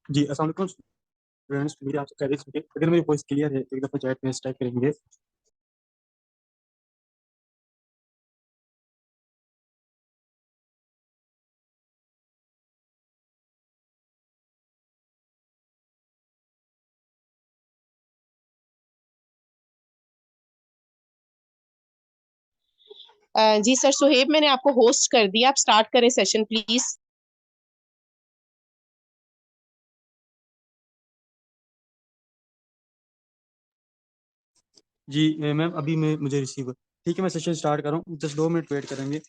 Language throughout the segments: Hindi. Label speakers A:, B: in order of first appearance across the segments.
A: जी अस्सलाम वालेकुम स्टूडेंट्स, मेरी आपसे कह रही थी अगर मेरी वॉइस क्लियर है तो एक दफ़ा चैट में टाइप करेंगे।
B: जी सर सुहेब, मैंने आपको होस्ट कर दिया। आप स्टार्ट करें सेशन प्लीज।
A: जी मैम अभी मैं मुझे रिसीव, ठीक है मैं सेशन स्टार्ट कर रहा हूँ, जस्ट 2 मिनट वेट करेंगे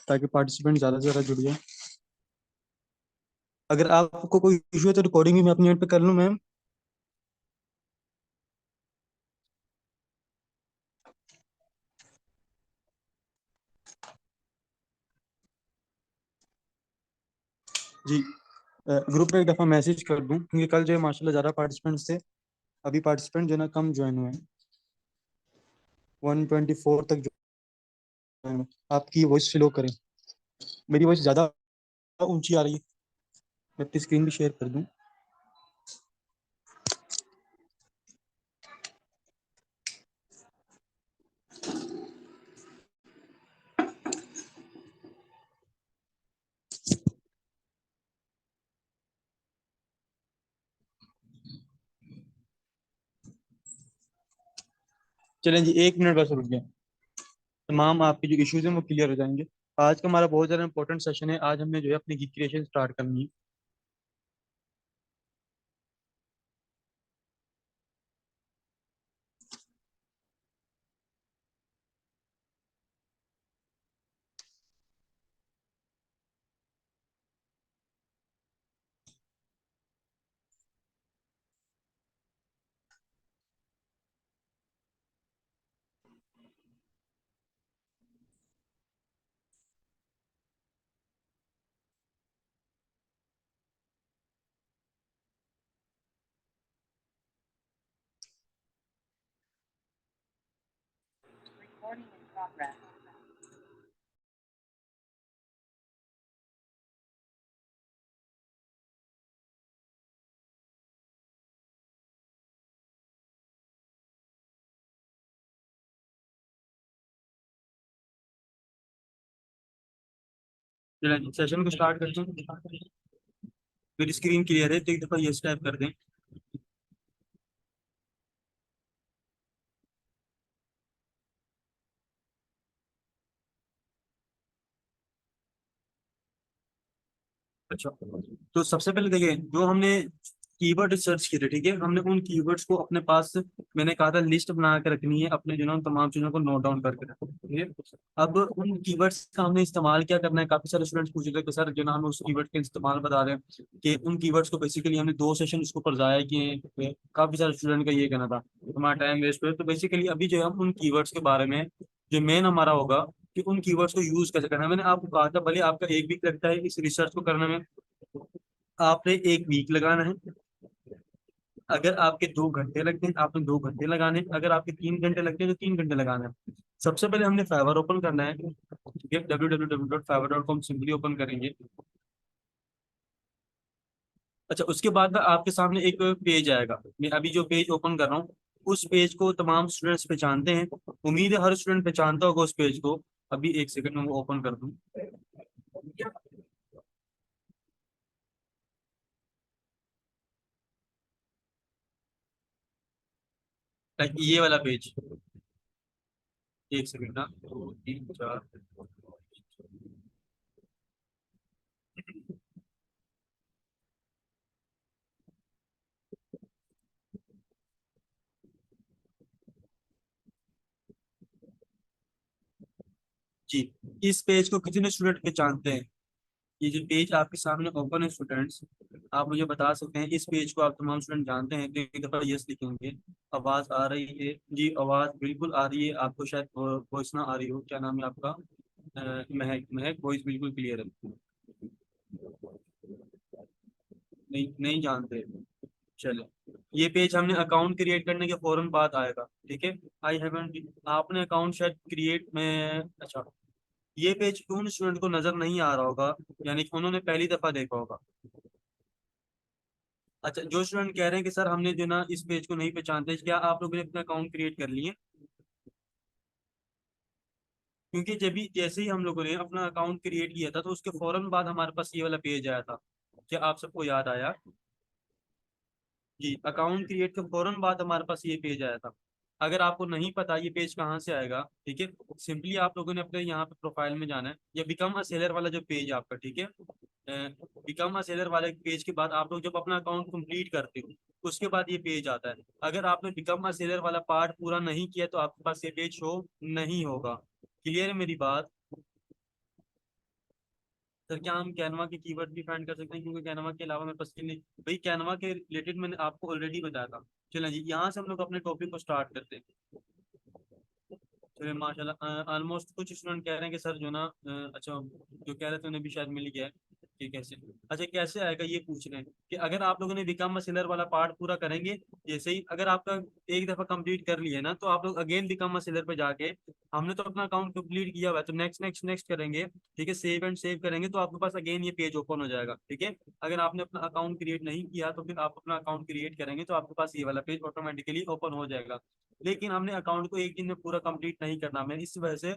A: ताकि पार्टिसिपेंट ज़्यादा से ज़्यादा जुड़ जाए। अगर आपको कोई इशू है तो रिकॉर्डिंग भी मैं अपनी एंड पे कर लूँ मैम। जी ग्रुप पे एक दफ़ा मैसेज कर दूँ क्योंकि कल जो है माशाल्लाह ज़्यादा पार्टिसिपेंट्स थे, अभी पार्टिसिपेंट जो है ना कम ज्वाइन हुए हैं, 124 तक ज्वाइन हुए। आपकी वॉइस स्लो करें, मेरी वॉइस ज़्यादा ऊंची आ रही है, मैं अपनी स्क्रीन भी शेयर कर दूँ। चलें जी 1 मिनट बस रुक गए, तमाम आपके जो इश्यूज हैं वो क्लियर हो जाएंगे। आज का हमारा बहुत ज़्यादा इंपॉर्टेंट सेशन है, आज हमने जो है अपनी गिग क्रिएशन स्टार्ट करनी है। चलें जी सेशन को स्टार्ट करते हैं। मेरी स्क्रीन क्लियर है तो एक दफ़ा यस टाइप कर दें। अच्छा, तो सबसे पहले देखिए जो हमने कीवर्ड सर्च किए थे, ठीक है, हमने उन कीवर्ड्स को अपने पास, मैंने कहा था लिस्ट बना के रखनी है, अपने जो ना उन तमाम चीजों को नोट डाउन करके रखो, ठीक है। अब उन कीवर्ड्स का हमने इस्तेमाल क्या करना है, काफी सारे स्टूडेंट्स पूछ रहे थे कि सर जो ना हमें उस कीवर्ड के इस्तेमाल बता दें, कि उन कीवर्ड्स को बेसिकली हमने 2 सेशन उसके ऊपर जाया किए हैं। काफी सारे स्टूडेंट का ये कहना था हमारा टाइम वेस्ट हुआ, तो बेसिकली अभी जो है हम उन कीवर्ड्स के बारे में जो मेन हमारा होगा कि उन कीवर्ड्स को यूज कैसे करना है। मैंने आपको कहा था भले आपका 1 वीक लगता है इस रिसर्च को करने में, आपने 1 वीक लगाना है। अगर आपके 2 घंटे लगते हैं आपने 2 घंटे लगाने हैं, अगर आपके 3 घंटे लगते हैं तो 3 घंटे लगाना है। सबसे पहले हमने फाइवर ओपन करना है, ठीक है, www.fiverr.com सिंपली ओपन करेंगे। अच्छा, उसके बाद ना आपके सामने एक पेज आएगा, मैं अभी जो पेज ओपन कर रहा हूँ उस पेज को तमाम स्टूडेंट्स पहचानते हैं, उम्मीद है हर स्टूडेंट पहचानता होगा उस पेज को। अभी 1 सेकंड में वो ओपन कर दूँ। ये वाला पेज, 1 सेकंड ना, 2 3 4, जी इस पेज को कितने स्टूडेंट पहचानते हैं? ये जो पेज आपके सामने ओपन है स्टूडेंट्स, आप मुझे बता सकते हैं इस पेज को आप तमाम स्टूडेंट जानते हैं तो एक दफा यस लिखेंगे। आवाज आ रही है जी, आवाज बिल्कुल आ रही है, आपको शायद वॉइस ना आ रही हो। क्या नाम है आपका? महक, महक वॉइस बिल्कुल क्लियर है। नहीं नहीं जानते, चलो। ये पेज हमने अकाउंट क्रिएट करने के फौरन बाद आएगा, ठीक है। आई हैवंट, आपने अकाउंट शायद क्रिएट में, अच्छा, ये पेज उन स्टूडेंट को नजर नहीं आ रहा होगा, यानी कि उन्होंने पहली दफा देखा होगा। अच्छा, जो स्टूडेंट कह रहे हैं कि सर हमने जो ना इस पेज को नहीं पहचानते, क्या आप लोगों ने अपना अकाउंट क्रिएट कर लिए? क्योंकि जब भी जैसे ही हम लोगों ने अपना अकाउंट क्रिएट किया था तो उसके फौरन बाद हमारे पास ये वाला पेज आया था। क्या आप सबको याद आया? जी, अकाउंट क्रिएट के फौरन बाद हमारे पास ये पेज आया था। अगर आपको नहीं पता ये पेज कहाँ से आएगा, ठीक है, सिंपली आप लोगों ने अपने यहाँ पे प्रोफाइल में जाना है, या बिकम अ सेलर वाला जो पेज है आपका, ठीक है, बिकम अ सेलर वाले पेज के बाद आप लोग जब अपना अकाउंट कंप्लीट करते हो उसके बाद ये पेज आता है। अगर आपने बिकम अ सेलर वाला पार्ट पूरा नहीं किया तो आपके पास ये पेज शो नहीं होगा। क्लियर है मेरी बात? सर क्या हम कैनवा के कीवर्ड भी फाइंड कर सकते हैं? क्योंकि कैनवा के अलावा मेरे पास नहीं, भाई कैनवा के रिलेटेड मैंने आपको ऑलरेडी बताया था। चलिए जी, यहाँ से हम लोग अपने टॉपिक को स्टार्ट करते हैं। चलिए माशाल्लाह, ऑलमोस्ट कुछ स्टूडेंट कह रहे हैं कि सर जो ना अच्छा, जो कह रहे थे उन्हें भी शायद मिल गया है कि कैसे। अच्छा, कैसे आएगा ये पूछ रहे हैं कि अगर आप लोगों ने बिकम अ सेलर वाला पार्ट पूरा करेंगे, जैसे ही अगर आपका एक दफा कंप्लीट कर लिया ना तो आप लोग अगेन बिकम अ सेलर पे जाके, हमने तो अपना अकाउंट कंप्लीट किया हुआ है तो नेक्स्ट नेक्स्ट नेक्स्ट करेंगे, ठीक है, सेव एंड सेव करेंगे तो आपके पास अगेन ये पेज ओपन हो जाएगा, ठीक है। अगर आपने अपना अकाउंट क्रिएट नहीं किया तो फिर आप अपना अकाउंट क्रिएट करेंगे तो आपके पास ये वाला पेज ऑटोमेटिकली ओपन हो जाएगा। लेकिन हमने अकाउंट को एक दिन में पूरा कंप्लीट नहीं करना, मैं इस वजह से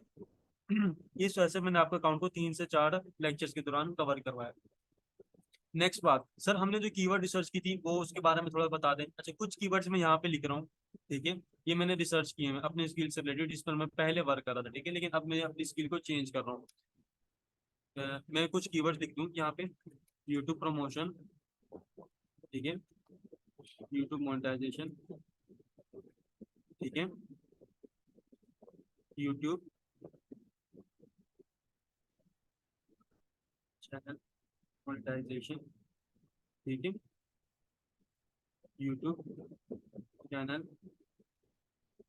A: इस वजह से मैंने आपके अकाउंट को 3 से 4 लेक्चर्स के दौरान कवर करवाया। नेक्स्ट बात, सर हमने जो कीवर्ड रिसर्च की थी वो उसके बारे में थोड़ा बता दें। अच्छा, कुछ कीवर्ड्स मैं यहाँ पे लिख रहा हूँ, ठीक है, ये मैंने रिसर्च किए हैं अपने स्किल से रिलेटेड, जिस पर मैं पहले वर्क कर रहा था, ठीक है, लेकिन अब मैं अपनी स्किल को चेंज कर रहा हूँ। मैं कुछ कीवर्ड्स लिख दूँ यहाँ पे। यूट्यूब प्रमोशन, ठीक है, यूट्यूब मोनेटाइजेशन, ठीक है, यूट्यूब चैनल मोनेटाइजेशन, ठीक है, यूट्यूब चैनल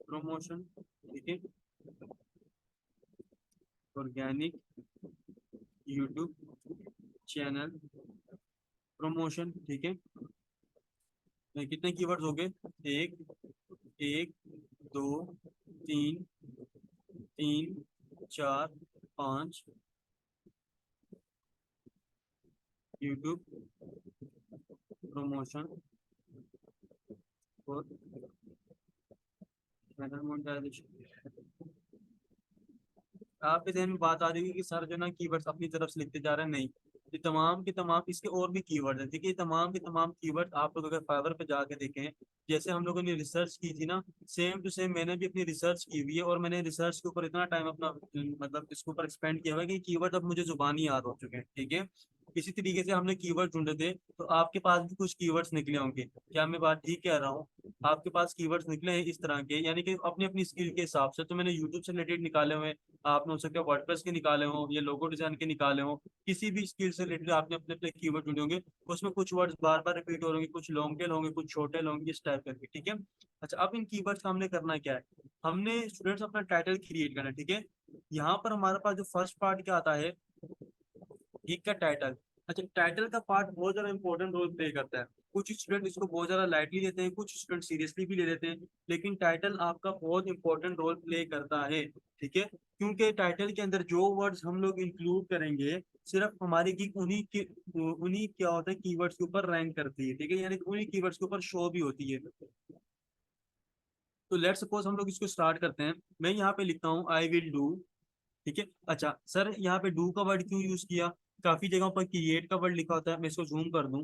A: प्रमोशन, ठीक है, ऑर्गेनिक यूट्यूब चैनल प्रमोशन, ठीक है। कितने कीवर्ड्स हो गए? एक, एक, दो, तीन, तीन, चार, पाँच, यूट्यूब प्रमोशन और चैनल मोनेटाइजेशन। आपके ध्यान में बात आ रही है कि सर जो ना कीवर्ड्स अपनी तरफ से लिखते जा रहे हैं, नहीं, ये तमाम के तमाम इसके और भी कीवर्ड हैं, ठीक है, ये तमाम के तमाम कीवर्ड आप लोग अगर फाइवर पे जाके देखें, जैसे हम लोगों ने रिसर्च की थी ना, सेम टू सेम मैंने भी अपनी रिसर्च की हुई है, और मैंने रिसर्च के ऊपर इतना टाइम अपना मतलब इसके ऊपर एक्सपेंड किया हुआ है कि कीवर्ड अब मुझे जुबानी याद हो चुके हैं, ठीक है। इसी तरीके से हमने कीवर्ड ढूंढे थे तो आपके पास भी कुछ कीवर्ड्स निकले होंगे, क्या मैं बात ठीक कह रहा हूँ? आपके पास कीवर्ड्स निकले हैं इस तरह के, यानी कि अपनी अपनी स्किल के हिसाब से, तो मैंने यूट्यूब से रिलेटेड निकाले हुए हैं, आपने हो सकता है वर्डप्रेस के निकाले हो या लोगो डिजाइन के निकाले हो, किसी भी स्किल से रिलेटेड आपने अपने अपने कीवर्ड ढूंढे होंगे। उसमें कुछ वर्ड्स बार बार रिपीट हो होंगे, कुछ लॉन्ग टेल होंगे, कुछ छोटे होंगे, इस टाइप करके, ठीक है। अच्छा, अब इन कीवर्ड्स का हमने करना क्या है? हमने स्टूडेंट्स अपना टाइटल क्रिएट करना है, ठीक है। यहाँ पर हमारे पास जो फर्स्ट पार्ट क्या आता है, एक का टाइटल। अच्छा, टाइटल का पार्ट बहुत ज्यादा इंपॉर्टेंट रोल प्ले करता है। कुछ स्टूडेंट इसको बहुत ज्यादा लाइटली लेते हैं, कुछ स्टूडेंट सीरियसली भी ले लेते हैं, लेकिन टाइटल आपका बहुत इंपॉर्टेंट रोल प्ले करता है, ठीक है। क्योंकि टाइटल के अंदर जो वर्ड्स हम लोग इंक्लूड करेंगे सिर्फ हमारी की उन्हीं क्या होता है कीवर्ड्स के ऊपर रैंक करती है, ठीक है, यानी कि उन्हीं कीवर्ड्स के ऊपर शो भी होती है। तो लेट सपोज हम लोग इसको स्टार्ट करते हैं। मैं यहाँ पे लिखता हूँ आई विल डू, ठीक है। अच्छा सर, यहाँ पे डू का वर्ड क्यों यूज किया? काफी जगहों पर क्रिएट का वर्ड लिखा होता है, मैं इसको जूम कर दूं,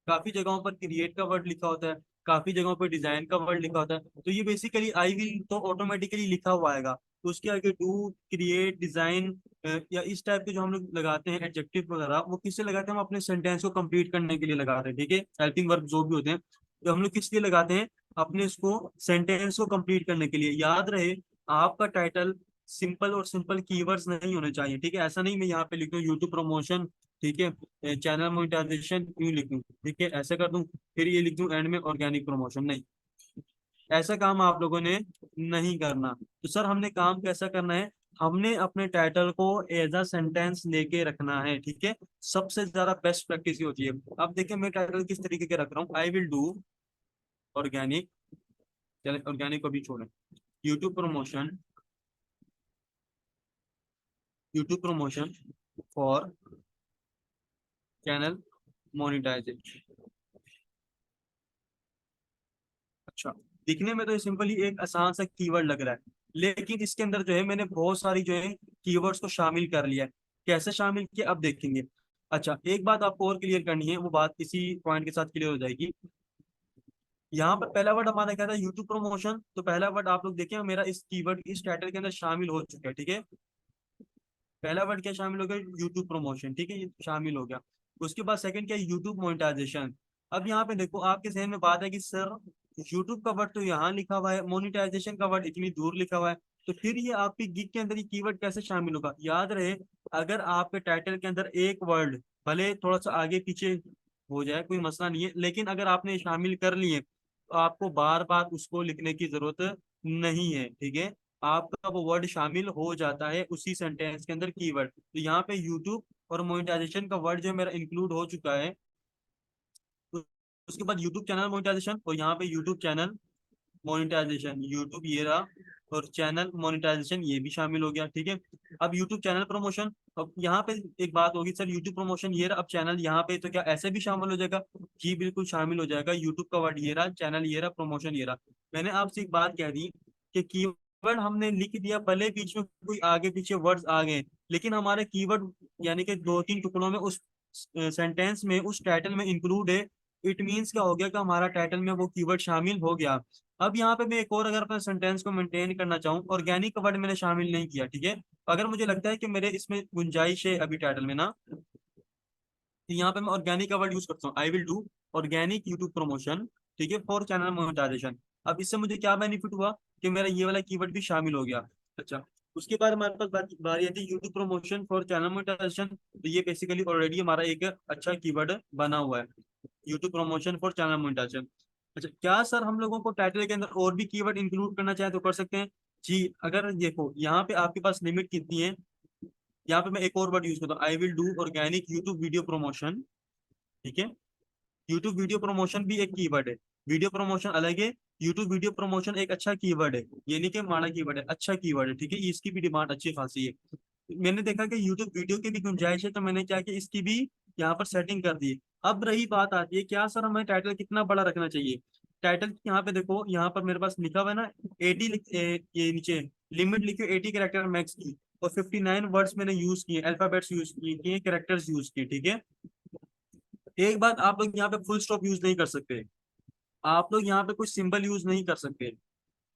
A: काफी जगहों पर क्रिएट का वर्ड लिखा होता है, काफी जगहों पर डिजाइन का वर्ड लिखा होता है, तो ये बेसिकली आई विल तो ऑटोमेटिकली लिखा हुआ आएगा, तो उसके आगे डू, क्रिएट, डिजाइन या इस टाइप के जो हम लोग लगाते हैं एडजेक्टिव वगैरह, वो किससे लगाते हैं? हम अपने सेंटेंस को कंप्लीट करने के लिए लगाते हैं, ठीक है, हेल्पिंग वर्ब जो भी होते हैं, तो हम लोग किस लिए लगाते हैं? अपने इसको सेंटेंस को कंप्लीट करने के लिए। याद रहे, आपका टाइटल सिंपल और सिंपल कीवर्ड्स नहीं होने चाहिए, ठीक है। ऐसा नहीं मैं यहाँ पे लिख दूँ यूट्यूब प्रमोशन, ठीक है, चैनल मोनेटाइजेशन यूं लिख दूं, ठीक है, ऐसा कर दूं, फिर ये लिख दूं एंड में ऑर्गेनिक प्रमोशन, नहीं, ऐसा काम आप लोगों ने नहीं करना। तो सर हमने काम कैसा करना है? हमने अपने टाइटल को एज अ सेंटेंस लेके रखना है, ठीक है। सबसे ज्यादा बेस्ट प्रैक्टिस ये होती है। अब देखिए मैं टाइटल किस तरीके के रख रहा हूँ, आई विल डू ऑर्गेनिक, चले ऑर्गेनिक को भी छोड़ें, YouTube promotion, YouTube promotion for channel monetisation, दिखने में तो सिंपली एक आसान सा कीवर्ड लग रहा है, लेकिन इसके अंदर जो है मैंने बहुत सारी जो है कीवर्ड्स को शामिल कर लिया है। कैसे शामिल किया अब देखेंगे। अच्छा, एक बात आपको और क्लियर करनी है, वो बात इसी पॉइंट के साथ क्लियर हो जाएगी। यहाँ पर पहला वर्ड हमारा क्या था, यूट्यूब प्रमोशन। तो पहला वर्ड आप लोग देखें, मेरा इस कीवर्ड इस टाइटल के अंदर शामिल हो चुका है, ठीक है। पहला वर्ड क्या शामिल हो गया, यूट्यूब प्रमोशन, ठीक है, ये शामिल हो गया। उसके बाद सेकंड क्या है, यूट्यूब मोनेटाइजेशन। अब यहाँ पे देखो आपके जहन में बात है कि सर यूट्यूब का वर्ड तो यहाँ लिखा हुआ है, मोनेटाइजेशन का वर्ड इतनी दूर लिखा हुआ है, तो फिर ये आपकी गिग के अंदर ये कीवर्ड कैसे शामिल होगा। याद रहे, अगर आपके टाइटल के अंदर एक वर्ड भले थोड़ा सा आगे पीछे हो जाए कोई मसला नहीं है, लेकिन अगर आपने शामिल कर लिए तो आपको बार बार उसको लिखने की जरूरत नहीं है, ठीक है। आपका वो वर्ड शामिल हो जाता है उसी सेंटेंस के अंदर कीवर्ड। तो यहाँ पे यूट्यूब और मोनेटाइजेशन का वर्ड जो मेरा इंक्लूड हो चुका है। तो उसके बाद यूट्यूब चैनल मोनेटाइजेशन, और यहाँ पे यूट्यूब चैनल मोनेटाइजेशन, यूट्यूब ये रहा, और चैनल मोनेटाइजेशन ये भी शामिल हो गया, ठीक है। अब यूट्यूब चैनल प्रमोशन, अब यहाँ पे एक बात होगी, सर यूट्यूब प्रमोशन ये रहा, अब चैनल यहाँ पे, तो क्या ऐसे भी शामिल हो जाएगा। जी बिल्कुल शामिल हो जाएगा। यूट्यूब का वर्ड ये रहा, चैनल ये रहा, प्रमोशन ये रहा। मैंने आपसे एक बात कह दी कि कीवर्ड हमने लिख दिया, भले बीच में कोई आगे पीछे वर्ड्स आ गए, लेकिन हमारे कीवर्ड यानी कि दो तीन टुकड़ों में उस सेंटेंस में उस टाइटल में इंक्लूड है। इट मीन्स क्या हो गया कि हमारा टाइटल में वो कीवर्ड शामिल हो गया। अब यहाँ पे मैं एक और अगर अपने सेंटेंस को मेंटेन करना चाहूँ, ऑर्गेनिक वर्ड मैंने शामिल नहीं किया, ठीक है। अगर मुझे लगता है कि मेरे इसमें गुंजाइश है अभी टाइटल में ना, तो यहाँ पे मैं ऑर्गेनिक का वर्ड यूज करता हूँ, I will do organic YouTube promotion, ठीक है, फॉर चैनल मोनेटाइजेशन। अब इससे मुझे क्या बेनिफिट हुआ कि मेरा ये वाला कीवर्ड भी शामिल हो गया। अच्छा, उसके बाद हमारे पास बारी आती है YouTube promotion for channel monetisation. तो ये बेसिकली ऑलरेडी हमारा एक अच्छा कीवर्ड बना हुआ है, YouTube promotion for channel monetisation. अच्छा, क्या सर हम लोगों को टाइटल के अंदर और भी कीवर्ड इंक्लूड करना चाहे तो कर सकते हैं। जी, अगर देखो यहाँ पे आपके पास लिमिट कितनी है, यहाँ पे मैं एक और वर्ड यूज करता हूँ, I will do organic YouTube video promotion, ठीक है। यूट्यूब वीडियो प्रमोशन भी एक कीवर्ड है, वीडियो प्रमोशन अलग है। यूट्यूब वीडियो प्रमोशन एक अच्छा कीवर्ड है, ये नहीं कि माड़ा कीवर्ड है, अच्छा कीवर्ड है, ठीक है। इसकी भी डिमांड अच्छी खासी है। मैंने देखा कि यूट्यूब वीडियो की भी गुंजाइश है, तो मैंने क्या किया, इसकी भी यहाँ पर सेटिंग कर दी। अब रही बात आती है, क्या सर हमें टाइटल कितना बड़ा रखना चाहिए। टाइटल यहाँ पे देखो, यहाँ पर मेरे पास लिखा हुआ है ना 80, ये नीचे लिमिट लिखी 80 कैरेक्टर मैक्स की, और 59 वर्ड्स मैंने यूज किए, अल्फाबेट्स यूज किए, कैरेक्टर्स यूज किए, ठीक है। एक बात, आप लोग यहाँ पे फुल स्टॉप यूज नहीं कर सकते, आप लोग यहाँ पे कुछ सिंबल यूज नहीं कर सकते,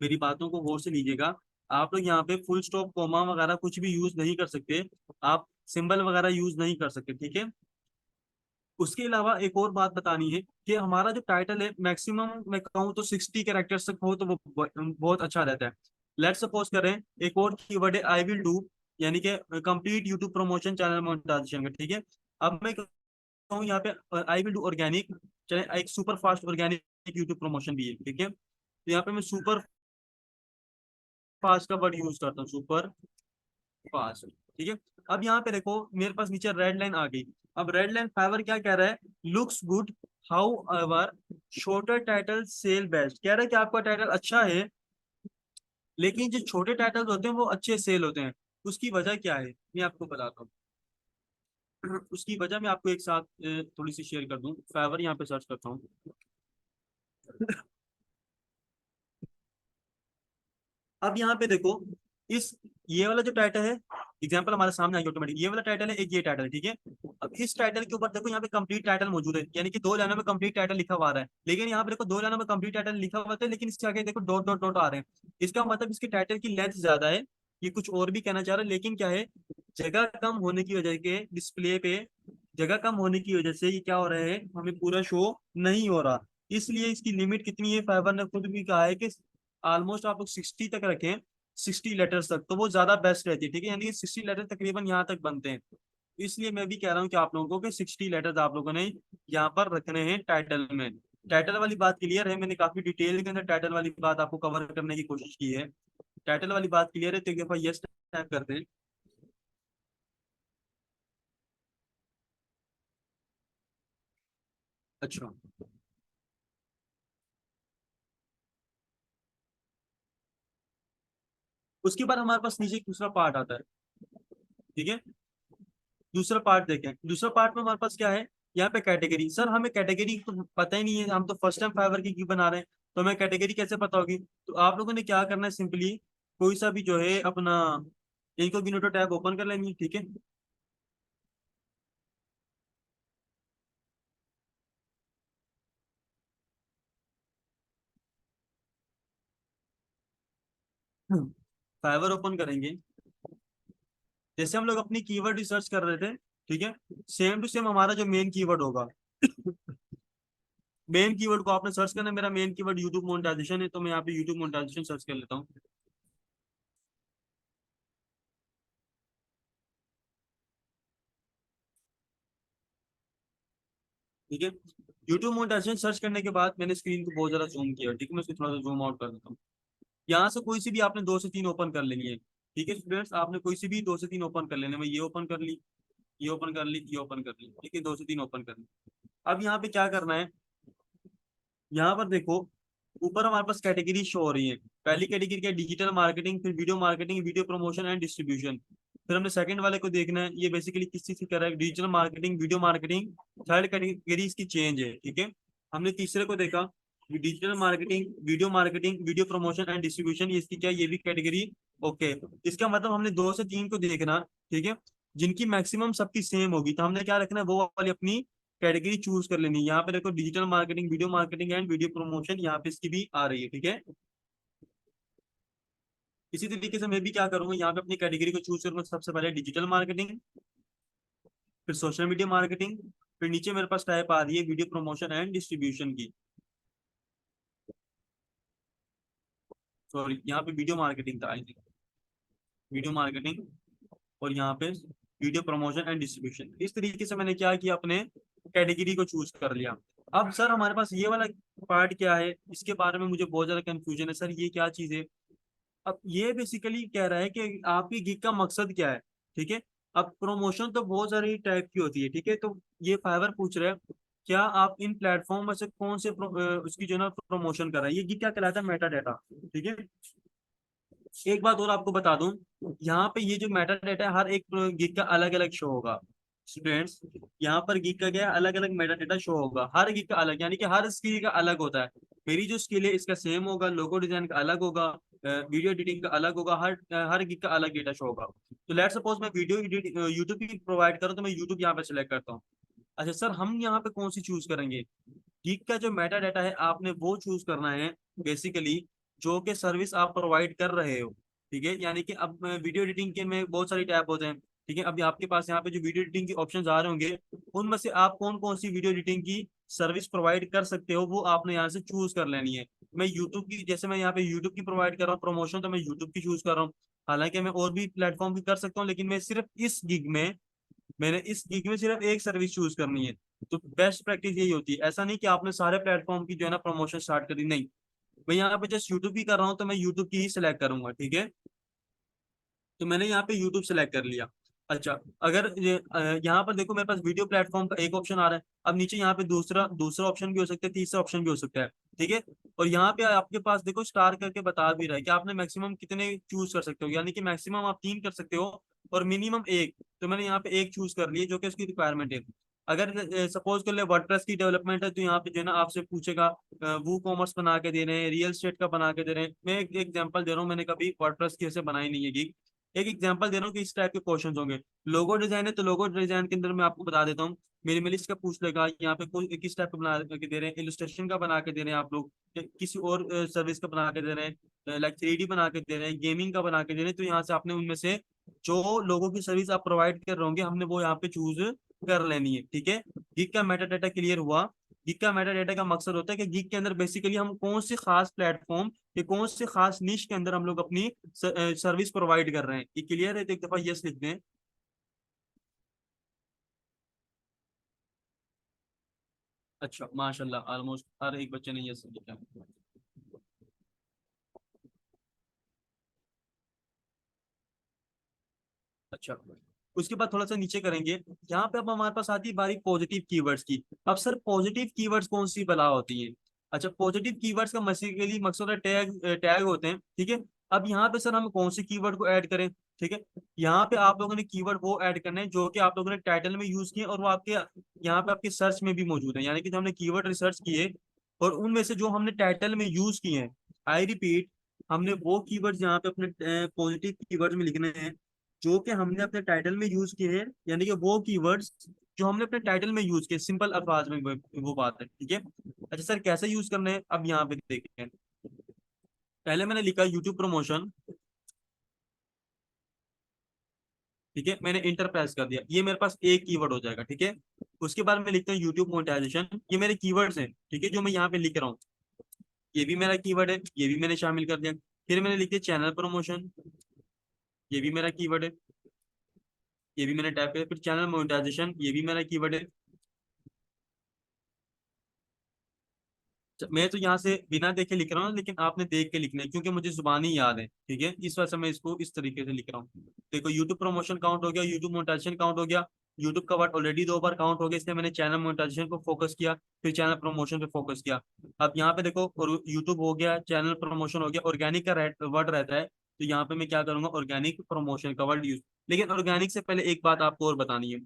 A: मेरी बातों को गौर से लीजिएगा। आप लोग यहाँ पे फुल स्टॉप कोमा वगैरह कुछ भी यूज नहीं कर सकते, आप सिंबल वगैरह यूज नहीं कर सकते, ठीक है। उसके अलावा एक और बात बतानी है कि हमारा जो टाइटल है मैक्सिमम मैं कहूँ तो 60 कैरेक्टर्स तक हो तो वो बहुत अच्छा रहता है। लेट्स सपोज करें, एक और कीवर्ड है आई विल डू, यानी कि complete YouTube promotion channel monetisation का, ठीक है। अब मैं कहूँ यहाँ पे आई विल डू ऑर्गेनिक, चले एक super fast organic YouTube promotion भी है, ठीक है। तो यहाँ पे मैं सुपर फास्ट का वर्ड यूज करता हूँ, सुपर फास्ट, ठीक है। अब यहाँ पे देखो मेरे पास नीचे रेड लाइन आ गई। अब रेड लाइन फाइवर क्या कह रहा है, looks good however shorter title sell best, कह रहा है कि आपका टाइटल अच्छा है, लेकिन जो छोटे टाइटल्स होते हैं वो अच्छे सेल होते हैं। उसकी वजह क्या है मैं आपको बताता हूँ। उसकी वजह मैं आपको एक साथ थोड़ी सी शेयर कर दूं, फाइवर यहाँ पे सर्च करता हूँ। अब यहाँ पे देखो, इस ये वाला जो टाइटल है, एग्जांपल हमारे सामने आएगा ऑटोमेटिक, ये वाला टाइटल है, एक ये टाइटल है, ठीक है। अब इस टाइटल के ऊपर देखो यहाँ पे कंप्लीट टाइटल मौजूद है, यानी कि 2 लाइनों में कंप्लीट टाइटल लिखा हुआ आ रहा है, लेकिन यहाँ पे देखो 2 लाइनों में कंप्लीट टाइटल लिखा हुआ था, लेकिन इसके आगे देखो डॉट डॉट डॉट आ रहे हैं। इसका मतलब इसके टाइटल की लेंथ ज्यादा है, ये कुछ और भी कहना चाह रहा है, लेकिन क्या है, जगह कम होने की वजह के डिस्प्ले पे, जगह कम होने की वजह से ये क्या हो रहा है, हमें पूरा शो नहीं हो रहा। इसलिए इसकी लिमिट कितनी है, फाइबर ने खुद भी कहा है कि ऑलमोस्ट आप लोग 60 तक रखें, 60 लेटर्स तक, तो वो ज्यादा बेस्ट रहती है, ठीक है। यानी कि 60 लेटर तकरीबन यहाँ तक बनते हैं। इसलिए मैं भी कह रहा हूँ कि आप लोगों को कि 60 लेटर्स आप लोगों ने यहाँ पर रखने हैं टाइटल में। टाइटल वाली बात क्लियर है, मैंने काफी डिटेल के अंदर टाइटल वाली बात आपको कवर करने की कोशिश की है। टाइटल वाली बात क्लियर है तो एक दफा यस टाइप करते हैं। अच्छा, उसके बाद हमारे पास नीचे एक दूसरा पार्ट आता है, ठीक है। दूसरा पार्ट देखें, दूसरा पार्ट में हमारे पास क्या है, यहाँ पे कैटेगरी। सर हमें कैटेगरी तो पता ही नहीं है, हम तो फर्स्ट टाइम फाइवर की क्यों बना रहे हैं। तो हमें कैटेगरी कैसे पता होगी? तो आप लोगों ने क्या करना है, सिंपली कोई सा भी जो है अपना इनकॉग्निटो टैब ओपन कर लेनी है, ठीक है। फाइवर ओपन करेंगे। जैसे हम लोग अपनी कीवर्ड रिसर्च कर रहे थे, ठीक है, सेम टू सेम हमारा जो मेन कीवर्ड होगा, मेन कीवर्ड को आपने सर्च करना है। मेरा मेन कीवर्ड यूट्यूब मोनेटाइजेशन है, तो मैं यहाँ पे यूट्यूब मोनेटाइजेशन सर्च कर लेता हूँ। ठीक है, यूट्यूब मोनेटाइजेशन सर्च करने के बाद मैंने स्क्रीन को बहुत ज्यादा जूम किया, ठीक है, मैं इसको थोड़ा सा जूम आउट कर देता हूँ। यहाँ से कोई सी भी आपने दो से तीन ओपन कर लेनी है, ठीक है स्टूडेंट्स, आपने कोई सी भी दो से तीन ओपन कर लेने। मैं ये ओपन कर ली, ये ओपन कर ली, ये ओपन कर ली, ठीक है, दो से तीन ओपन कर ली। अब यहाँ पे क्या करना है, यहाँ पर देखो ऊपर हमारे पास कैटेगरी शो हो रही है। पहली कैटेगरी क्या है, डिजिटल मार्केटिंग, फिर video marketing, video promotion and distribution. फिर हमने सेकंड वाले को देखना है, ये बेसिकली किस चीज की कर रहा है, digital marketing, video marketing. Third category इसकी चेंज है, ठीक है। हमने तीसरे को देखा, digital marketing, video marketing, video promotion and distribution, इसकी क्या है, ये भी कैटेगरी ओके। इसका मतलब हमने दो से तीन को देखना, ठीक है, जिनकी मैक्सिमम सबकी सेम होगी। तो हमने क्या रखना है, वो वाली अपनी कैटेगरी चूज कर लेनी है। यहाँ पे देखो digital marketing, video marketing and video promotion, यहाँ पे इसकी भी आ रही है, ठीक है। इसी तरीके से मैं भी क्या करूंगा, यहाँ पे अपनी कैटेगरी को चूज करूंगा। सबसे पहले डिजिटल मार्केटिंग, फिर सोशल मीडिया मार्केटिंग, फिर नीचे मेरे पास टाइप आ रही है वीडियो प्रमोशन एंड डिस्ट्रीब्यूशन की। सॉरी, यहाँ पे वीडियो मार्केटिंग था आई थिंक, वीडियो मार्केटिंग, और यहाँ पे वीडियो प्रमोशन एंड डिस्ट्रीब्यूशन। इस तरीके से मैंने क्या किया, अपने कैटेगरी को चूज कर लिया। अब सर हमारे पास ये वाला पार्ट क्या है, इसके बारे में मुझे बहुत ज्यादा कंफ्यूजन है सर, ये क्या चीज है। अब ये बेसिकली कह रहा है कि आपकी गिग का मकसद क्या है, ठीक है। अब प्रमोशन तो बहुत सारी टाइप की होती है, ठीक है। तो ये फाइवर पूछ रहे हैं, क्या आप इन प्लेटफॉर्म में से कौन से उसकी जो ना प्रमोशन कर रहे हैं। ये गिग क्या कहलाता है, मेटा डाटा, ठीक है। एक बात और आपको बता दूं, यहाँ पे ये जो मेटा डाटा है, हर एक गिग का अलग अलग शो होगा स्टूडेंट्स। यहाँ पर गिग का क्या, अलग अलग मेटा डाटा शो होगा, हर गिग का अलग, यानी कि हर स्किल का अलग होता है। मेरी जो स्किल है इसका सेम होगा, लोगो डिजाइन का अलग होगा, वीडियो एडिटिंग का अलग होगा, हर हर गिग का अलग डेटा शो होगा। तो लेट सपोज मैं वीडियो एडिट यूट्यूब की प्रोवाइड करूँ, तो मैं यूट्यूब यहाँ पे सिलेक्ट करता हूँ। अच्छा सर, हम यहाँ पे कौन सी चूज करेंगे, गिग का जो मेटा डाटा है आपने वो चूज करना है बेसिकली, जो कि सर्विस आप प्रोवाइड कर रहे हो, ठीक है। यानी कि अब वीडियो एडिटिंग के में बहुत सारी टैब होते हैं, ठीक है। अभी आपके पास यहाँ पे जो वीडियो एडिटिंग के ऑप्शंस आ रहे होंगे, उनमें से आप कौन कौन सी वीडियो एडिटिंग की सर्विस प्रोवाइड कर सकते हो, वो आपने यहाँ से चूज कर लेनी है। मैं यूट्यूब की, जैसे मैं यहाँ पे यूट्यूब की प्रोवाइड कर रहा हूँ प्रमोशन, तो मैं यूट्यूब की चूज कर रहा हूँ। हालांकि मैं और भी प्लेटफॉर्म की कर सकता हूँ, लेकिन मैं सिर्फ इस गिग में, मैंने इस गिग में सिर्फ एक सर्विस चूज करनी है। तो बेस्ट प्रैक्टिस यही होती है, ऐसा नहीं कि आपने सारे प्लेटफॉर्म की जो है ना प्रमोशन स्टार्ट कर दी, नहीं। मैं यहाँ पे जस्ट यूट्यूब की कर रहा हूँ, तो मैं यूट्यूब की ही सिलेक्ट करूंगा, ठीक है। तो मैंने यहाँ पे यूट्यूब सेलेक्ट कर लिया। अच्छा, अगर यहाँ पर देखो मेरे पास वीडियो प्लेटफॉर्म का एक ऑप्शन आ रहा है। अब नीचे यहाँ पे दूसरा दूसरा ऑप्शन भी हो सकता है, तीसरा ऑप्शन भी हो सकता है, ठीक है। और यहाँ पे आपके पास देखो स्टार करके बता भी रहा है कि आपने मैक्सिमम कितने चूज कर सकते हो, यानी कि मैक्सिमम आप तीन कर सकते हो और मिनिमम एक। तो मैंने यहाँ पे एक चूज कर लिया, जो कि उसकी रिक्वायरमेंट है। अगर सपोज कर ले वर्डप्रेस की डेवलपमेंट है, तो यहाँ पे जो है ना आपसे पूछेगा वो कॉमर्स बना के दे रहे हैं, रियल स्टेट का बना के दे रहे हैं। मैं एक एग्जांपल दे रहा हूँ, मैंने कभी वर्डप्रेस की ऐसे बनाई नहीं है। एक एग्जांपल दे रहा हूँ कि इस टाइप के क्वेश्चन होंगे। लोगो डिजाइन है, तो लोगो डिजाइन के अंदर मैं आपको बता देता हूँ, मिनिमलिस्ट का पूछ लेगा। यहाँ पे कोई किस टाइप का बना के दे रहे हैं, इलस्ट्रेशन का बना के दे रहे हैं आप लोग, या किसी और सर्विस का बना के दे रहे हैं, लाइक 3D बना के दे रहे हैं, गेमिंग का बना के दे रहे हैं। तो यहाँ से आपने उनमें से जो लोगों की सर्विस आप प्रोवाइड कर रहे होंगे, हमने वो यहाँ पे चूज कर लेनी है, ठीक है। गिग का मेटा डाटा क्लियर हुआ। गिग का मेटा डाटा का मकसद होता है कि गिग के अंदर बेसिकली हम कौन से खास प्लेटफॉर्म, ये कौन से खास निश के अंदर हम लोग अपनी सर्विस प्रोवाइड कर रहे हैं। ये क्लियर है, तो एक दफा यस लिख दें। अच्छा माशाल्लाह, ऑलमोस्ट हर एक बच्चे ने यस लिखा। अच्छा, उसके बाद थोड़ा सा नीचे करेंगे। यहाँ पे अब हमारे पास आती है बारी पॉजिटिव कीवर्ड्स की। अब सर पॉजिटिव कीवर्ड्स कौन सी बला होती है। अच्छा, पॉजिटिव कीवर्ड्स का बेसिकली मकसद है टैग, टैग होते हैं, ठीक है। अब यहाँ पे सर हम कौन से कीवर्ड को ऐड करें, ठीक है। यहाँ पे आप लोगों ने कीवर्ड वो ऐड करने हैं जो कि आप लोगों ने टाइटल में यूज किए और वो आपके यहाँ पे आपके सर्च में भी मौजूद है। यानी कि जो हमने कीवर्ड रिसर्च किए, और उनमें से जो हमने टाइटल में यूज किए हैं, आई रिपीट, हमने वो कीवर्ड्स यहाँ पे अपने पॉजिटिव कीवर्ड्स में लिखने हैं जो कि हमने अपने टाइटल में यूज किए हैं, यानी कि वो कीवर्ड्स जो हमने अपने टाइटल में यूज किए, सिंपल अल्फाज में वो बात है, ठीक है। अच्छा सर, कैसे यूज करने हैं, अब यहाँ पे देखें। पहले मैंने लिखा यूट्यूब प्रमोशन, ठीक है, मैंने इंटर प्रेस कर दिया, ये मेरे पास एक कीवर्ड हो जाएगा, ठीक है। उसके बाद मैं लिखता हूँ यूट्यूब मोनेटाइजेशन, ये मेरे कीवर्ड्स हैं, ठीक है, जो मैं यहाँ पे लिख रहा हूँ, ये भी मेरा कीवर्ड है, ये भी मैंने शामिल कर दिया। फिर मैंने लिख दिया चैनल प्रमोशन, ये भी मेरा कीवर्ड है, ये भी मैंने टाइप किया। फिर चैनल मोनेटाइजेशन, ये भी मेरा कीवर्ड है। मैं तो यहाँ से बिना देखे लिख रहा हूँ, लेकिन आपने देख के लिखना है क्योंकि मुझे जुबानी याद है, ठीक है, इस वजह से मैं इसको इस तरीके से लिख रहा हूँ। देखो, यूट्यूब प्रमोशन काउंट हो गया, यूट्यूब मोनेटाइजेशन काउंट हो गया, यूट्यूब का वर्ड ऑलरेडी 2 बार काउंट हो गया, इसलिए मैंने चैनल मोनेटाइजेशन को फोकस किया, फिर चैनल प्रमोशन पे फोकस किया। अब यहाँ पे देखो, और यूट्यूब हो गया, चैनल प्रमोशन हो गया, ऑर्गेनिक का वर्ड रहता है, तो यहाँ पे मैं क्या करूंगा, ऑर्गेनिक प्रमोशन का वर्ड यूज। लेकिन ऑर्गेनिक से पहले एक बात आपको और बतानी है,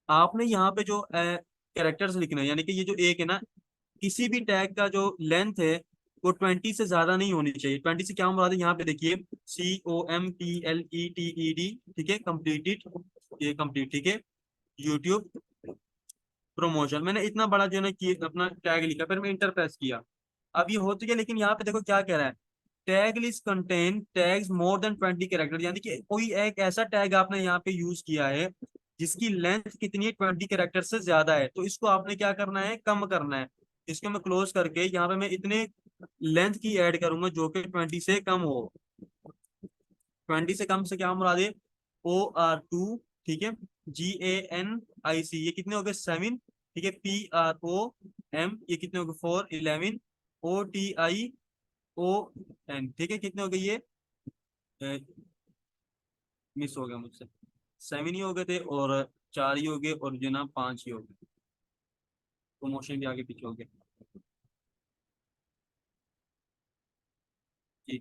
A: आपने यहाँ पे जो कैरेक्टर्स लिखना है, यानी कि ये जो एक है ना, किसी भी टैग का जो लेंथ है वो 20 से ज्यादा नहीं होनी चाहिए। 20 से क्या मुराद है, यहाँ पे देखिए, COMPLETED, ठीक है, कंप्लीटेड, ये कंप्लीट, ठीक है, यूट्यूब प्रमोशन, मैंने इतना बड़ा जो है ना कि अपना टैग लिखा, फिर मैं इंटर प्रेस किया। अब ये हो तो गया, लेकिन यहाँ पे देखो क्या कह रहा है, tag list contain tags more than 20 character, यानी कि कोई एक ऐसा टैग आपने यहाँ पे यूज किया है जिसकी लेंथ कितनी है, 20 कैरेक्टर से ज्यादा है, तो इसको आपने क्या करना है, कम करना है। इसको मैं क्लोज करके यहाँ पे मैं इतने लेंथ की ऐड करूंगा जो कि 20 से कम हो। 20 से कम से क्या मुराद है, OR2, ठीक है, GANIC, ये कितने हो गए, 7, ठीक है, PROM, ये कितने हो गए, 4, 11, OTION, ठीक है, कितने हो गए ये, मिस हो गया मुझसे, 7 ही हो गए थे, और 4 ही हो गए, और जो ना 5 ही हो गए, प्रमोशन भी आगे पीछे हो गए जी,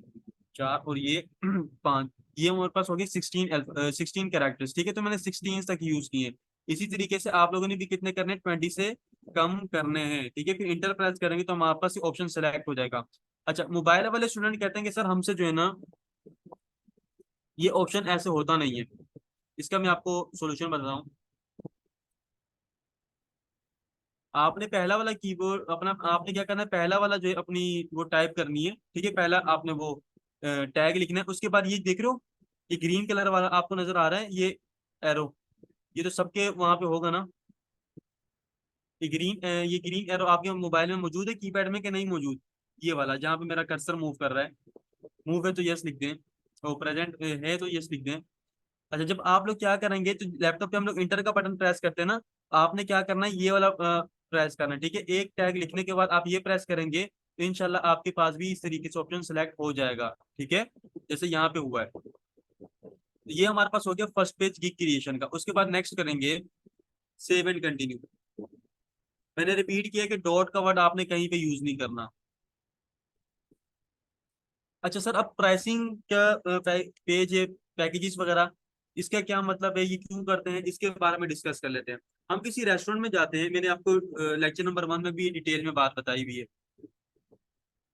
A: 4 और ये 5, ये हमारे पास हो गए 16 कैरेक्टर्स, ठीक है, तो मैंने 16 तक यूज किए। इसी तरीके से आप लोगों ने भी कितने करने हैं, 20 से कम करने हैं, ठीक है। फिर इंटर प्रेस करेंगे तो हमारे पास ऑप्शन सेलेक्ट हो जाएगा। अच्छा, मोबाइल वाले स्टूडेंट कहते हैं कि सर हमसे जो है ना, ये ऑप्शन ऐसे होता नहीं है, इसका मैं आपको सोल्यूशन बताता हूँ। आपने पहला वाला कीबोर्ड अपना, आपने क्या करना है, पहला वाला जो है अपनी वो टाइप करनी है, ठीक है, पहला आपने वो टैग लिखना है, उसके बाद ये देख रहे हो, ये ग्रीन कलर वाला आपको नजर आ रहा है, ये एरो, ये तो सबके वहां पे होगा ना, ये ग्रीन एरो आपके मोबाइल में मौजूद है, कीपैड में कि नहीं मौजूद, ये वाला जहाँ पे मेरा कर्सर मूव कर रहा है, मूव है तो यस लिख दें, और प्रेजेंट है तो यस लिख दें। अच्छा, जब आप लोग क्या करेंगे, तो लैपटॉप पे हम लोग इंटर का बटन प्रेस करते हैं ना, आपने क्या करना है, ये वाला प्रेस करना है, ठीक है, एक टैग लिखने के बाद आप ये प्रेस करेंगे तो इंशाल्लाह आपके पास भी इस तरीके से ऑप्शन सेलेक्ट हो जाएगा, ठीक है, जैसे यहाँ पे हुआ है। तो ये हमारे पास हो गया फर्स्ट पेज की क्रिएशन का। उसके बाद नेक्स्ट करेंगे सेव एंड कंटिन्यू। मैंने रिपीट किया कि डॉट का वर्ड आपने कहीं पे यूज नहीं करना। अच्छा सर, अब प्राइसिंग का पेज है, पैकेजेस वगैरह, इसका क्या मतलब है, ये क्यों करते हैं, इसके बारे में डिस्कस कर लेते हैं। हम किसी रेस्टोरेंट में जाते हैं, मैंने आपको लेक्चर नंबर 1 में भी डिटेल में बात बताई हुई है।